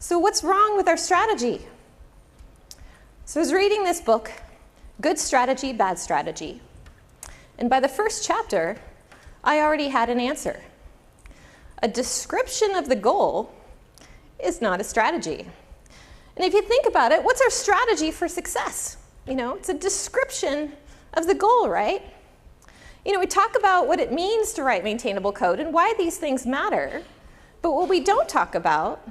So what's wrong with our strategy? So I was reading this book, Good Strategy, Bad Strategy. And by the first chapter, I already had an answer. A description of the goal is not a strategy. And if you think about it, what's our strategy for success? It's a description of the goal, right? We talk about what it means to write maintainable code and why these things matter. But what we don't talk about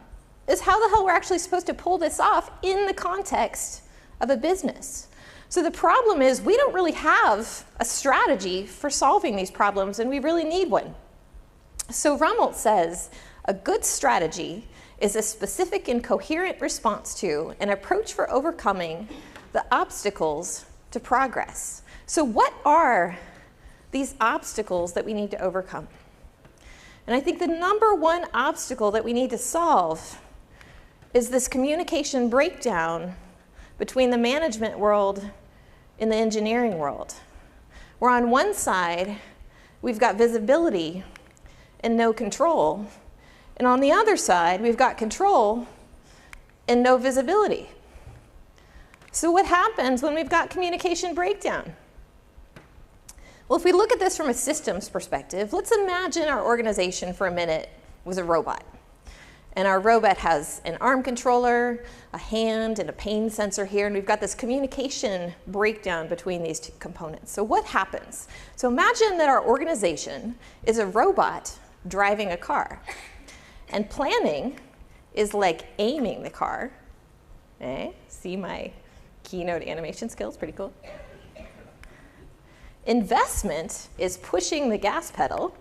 is how the hell we're actually supposed to pull this off in the context of a business. So the problem is we don't really have a strategy for solving these problems, and we really need one. So Rumelt says, a good strategy is a specific and coherent response to an approach for overcoming the obstacles to progress. So what are these obstacles that we need to overcome? And I think the number one obstacle that we need to solve is this communication breakdown between the management world and the engineering world. Where on one side, we've got visibility and no control. And on the other side, we've got control and no visibility. So what happens when we've got communication breakdown? Well, if we look at this from a systems perspective, let's imagine our organization for a minute was a robot. And our robot has an arm controller, a hand, and a pain sensor here, and we've got this communication breakdown between these two components. So what happens? So imagine that our organization is a robot driving a car. And planning is like aiming the car. See my keynote animation skills, pretty cool. Investment is pushing the gas pedal.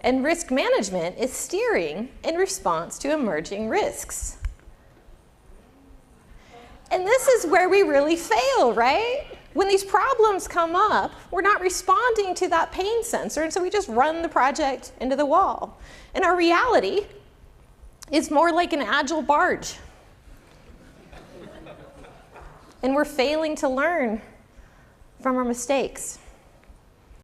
And risk management is steering in response to emerging risks. And this is where we really fail, right? When these problems come up, we're not responding to that pain sensor, and so we just run the project into the wall. And our reality is more like an agile barge. And we're failing to learn from our mistakes.